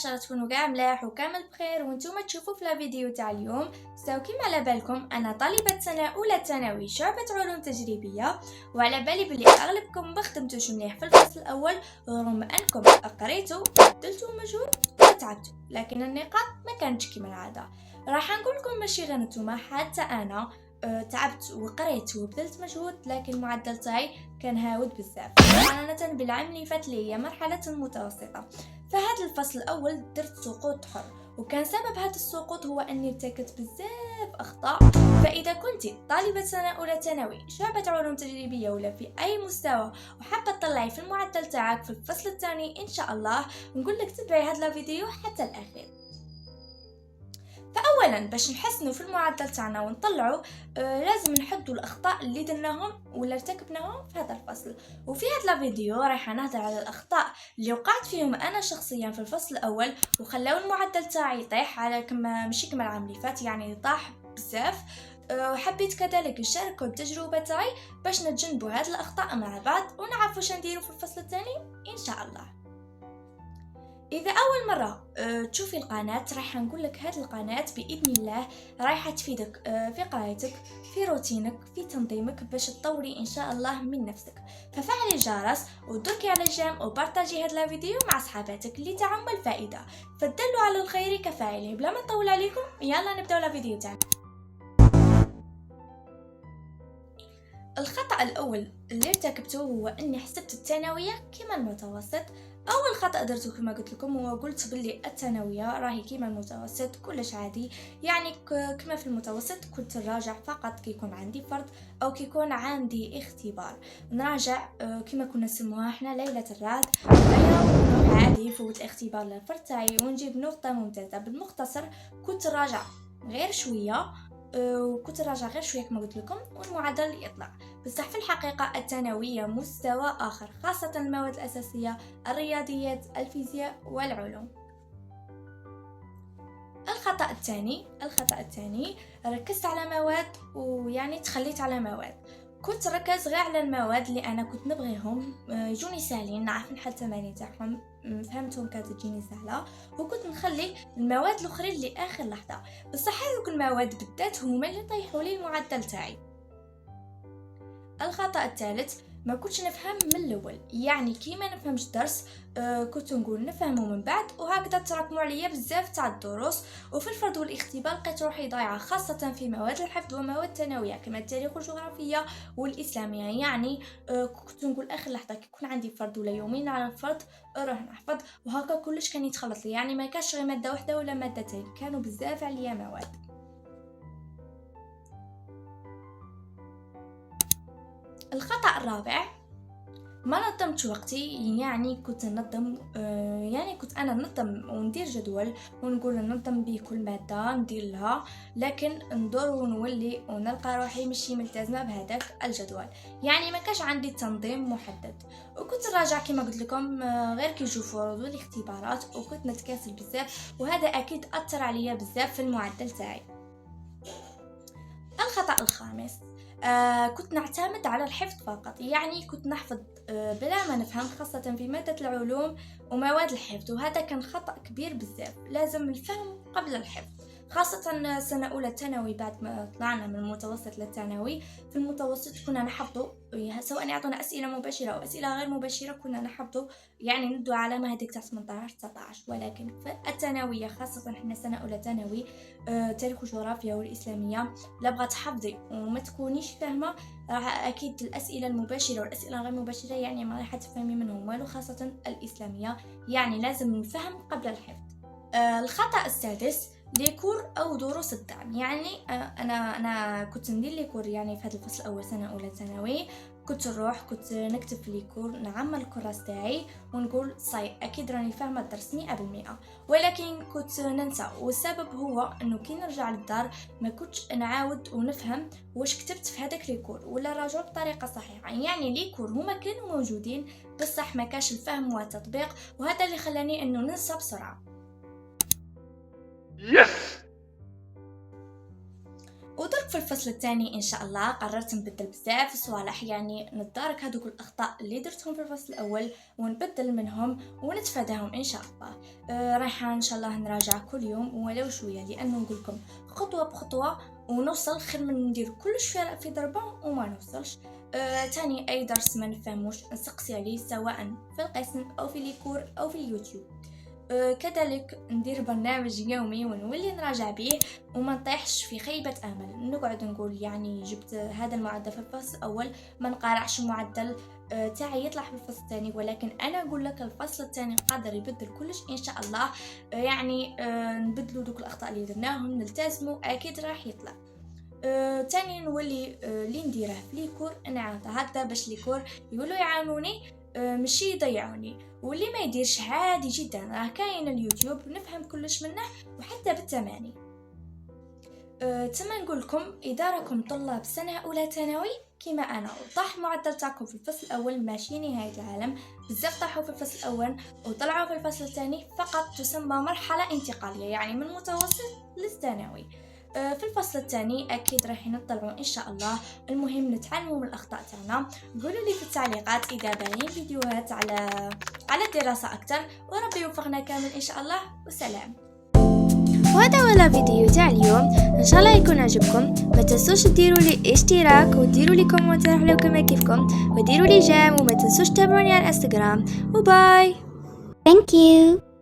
شاء الله تكونوا كاع ملاح وكامل بخير. وانتم تشوفوا في الفيديو تاع اليوم. كيما على بالكم انا طالبه سنه اولى ثانوي شعبه علوم تجريبيه، وعلى بالي بلي اغلبكم ما خدمتوش مليح في الفصل الاول رغم انكم قريتوا وبذلتوا مجهود وتعبتوا، لكن النقاط ما كانتش كما العاده. راح نقول لكم ماشي غير نتوما، حتى انا تعبت وقريت وبذلت مجهود، لكن المعدل تاعي كان هاود بزاف مقارنه بالعام اللي فات اللي هي مرحله متوسطه. فهذا الفصل الاول درت سقوط حر، وكان سبب هذا السقوط هو اني ارتكبت بزاف اخطاء. فاذا كنت طالبه سنه اولى ثانوي شعبه علوم تجريبيه ولا في اي مستوى وحابه تطلعي في المعدل تاعك في الفصل الثاني ان شاء الله، نقول لك تبعي هذا الفيديو حتى الاخير. فاولا باش نحسنوا في المعدل تاعنا ونطلعوا لازم نحدوا الاخطاء اللي درناهم ولا ارتكبناهم في هذا الفصل. وفي هذا الفيديو راح نهضر على الاخطاء اللي وقعت فيهم انا شخصيا في الفصل الاول وخلاو المعدل تاعي يطيح على كما ماشي كما العام اللي فات، يعني طاح بزاف. وحبيت كذلك نشارككم التجربه تاعي باش نتجنبوا هذه الاخطاء مع بعض ونعرفوا واش نديروا في الفصل الثاني ان شاء الله. إذا أول مرة تشوفي القناة راح نقول لك هذه القناة بإذن الله رايحة تفيدك في قرايتك، في روتينك، في تنظيمك باش تطوري إن شاء الله من نفسك. ففعلي الجرس ودركي على الجام وبارتاجي هذا الفيديو مع صحاباتك اللي تعم الفائدة، فالدل على الخير كفاعله. بلا ما نطول عليكم يلا نبداو الفيديو تاعنا. الخطأ الأول اللي ارتكبته هو أني حسبت الثانوية كما المتوسط. أول خطأ درته كما قلت لكم هو قلت باللي الثانوية راهي كما المتوسط كلش عادي، يعني كما في المتوسط كنت نراجع فقط كي يكون عندي فرض أو كي يكون عندي اختبار، نراجع كما كنا نسموها احنا ليلة الرعد، عادي فوت اختبار للفرد تاعي ونجيب نقطة ممتازة. بالمختصر كنت راجع غير شوية وكنت راجع غير شويه كما قلت لكم والمعدل يطلع. بصح في الحقيقه الثانويه مستوى اخر، خاصه المواد الاساسيه، الرياضيات، الفيزياء والعلوم. الخطأ الثاني ركزت على مواد ويعني تخليت على مواد. كنت ركز غير على المواد اللي انا كنت نبغيهم يجوني سهلين، نعرف نحل التمارين تاعهم فهمتهم كانت تجيني سهله، وكنت نخلي المواد الاخرين لاخر لحظه. بصح هذوك المواد بالذات هما اللي طيحوا لي المعدل تاعي. الخطأ الثالث ما كنتش نفهم من الاول، يعني كي ما نفهمش درس كنت نقول نفهمه من بعد، وهكذا تراكموا عليا بزاف تاع الدروس. وفي الفرض والاختبار لقيت روحي ضايعه، خاصه في مواد الحفظ ومواد الثانويه كما التاريخ والجغرافيا والاسلاميه. يعني كنت نقول اخر لحظه كي يكون عندي فرض ولا يومين على الفرض اروح نحفظ، وهكا كلش كان يتخلط لي، يعني ما كانش غير ماده واحده ولا مادتين، كانوا بزاف عليا مواد. الخطأ الرابع ما نظمت وقتي، يعني كنت ننظم كنت انا ننظم وندير جدول ونقول ننظم به كل ماده ندير لها، لكن ندور ونولي ونلقى روحي ماشي ملتزمه بهذاك الجدول، يعني ما كانش عندي تنظيم محدد. وكنت راجع كما قلت لكم غير كي يجوا فروض والاختبارات، وكنت نتكاسل بزاف، وهذا اكيد اثر عليا بزاف في المعدل تاعي. الخطأ الخامس كنت نعتمد على الحفظ فقط، يعني كنت نحفظ بلا ما نفهم، خاصة في مادة العلوم ومواد الحفظ، وهذا كان خطأ كبير بزاف. لازم الفهم قبل الحفظ، خاصة سنة أولى ثانوي بعد ما طلعنا من المتوسط للثانوي. في المتوسط كنا نحفظه سواء يعطونا أسئلة مباشرة أو أسئلة غير مباشرة، كنا نحفظه يعني ندو على ما هذيك تاع 18 19. ولكن في الثانوية خاصة احنا سنة أولى ثانوي تاريخ وجغرافيا والإسلامية لا بغات تحفظي وما تكونيش فاهمة راح أكيد الأسئلة المباشرة والأسئلة غير مباشرة يعني ما راح تفهمي منهم والو، خاصة الإسلامية، يعني لازم نفهم قبل الحفظ. الخطأ السادس ليكور او دروس الدعم، يعني انا كنت ندير ليكور يعني في هذا الفصل الاول سنه اولى ثانوي، كنت نروح كنت نكتب في ليكور نعمل الكراس تاعي ونقول صاي اكيد راني فاهمه الدرس 100%، ولكن كنت ننسى. والسبب هو انه كي نرجع للدار ما كنتش نعاود ونفهم واش كتبت في هذاك ليكور ولا راجعوا بطريقه صحيحه. يعني ليكور هما كانوا موجودين بصح ما كاش الفهم والتطبيق، وهذا اللي خلاني انه ننسى بسرعه. يس. ودرك في الفصل الثاني ان شاء الله قررت نبدل بزاف الصوالح، يعني نتدارك هذوك الاخطاء اللي درتهم في الفصل الاول ونبدل منهم ونتفاداهم ان شاء الله. رايحه ان شاء الله نراجع كل يوم ولو شويه، لانه نقول لكم خطوه بخطوه ونوصل خير من ندير كلش في ضربه وما نوصلش. تاني اي درس ما نفهموش نسقسي عليه سواء في القسم او في ليكور او في اليوتيوب. كذلك ندير برنامج يومي ونولي نراجع به وما نطيحش في خيبة امل، نقعد نقول يعني جبت هذا المعدل في الفصل الاول ما نقارعش المعدل تاعي يطلع في الفصل الثاني، ولكن انا اقول لك الفصل الثاني قادر يبدل كلش ان شاء الله. يعني نبدلوا دوك الاخطاء اللي درناهم نلتزموا اكيد راح يطلع. تاني نولي اللي نديره في ليكور نعاود هذا باش ليكور يقولوا يعاونوني ماشي يضيعوني، واللي ما يديرش عادي جدا راه كاين اليوتيوب نفهم كلش منه وحتى بالتماني. تما نقول لكم اذا راكم طلاب سنه اولى ثانوي كيما انا وطاح المعدل تاعكم في الفصل الاول ماشي نهايه العالم، بزاف طاحوا في الفصل الاول وطلعوا في الفصل الثاني، فقط تسمى مرحله انتقاليه يعني من المتوسط للثانوي. في الفصل الثاني اكيد راح نطلعوا ان شاء الله. المهم نتعلموا من الاخطاء تاعنا. قولوا لي في التعليقات اذا باغيين فيديوهات على الدراسه اكثر، وربي يوفقنا كامل ان شاء الله. والسلام. وهذا هو الفيديو تاع اليوم، ان شاء الله يكون عجبكم. ما تنسوش ديروا لي اشتراك وديروا لي كومنتار لو كما كيفكم، وديروا لي جيم، وما تنسوش تتابعوني على الانستغرام. وباي. Thank you.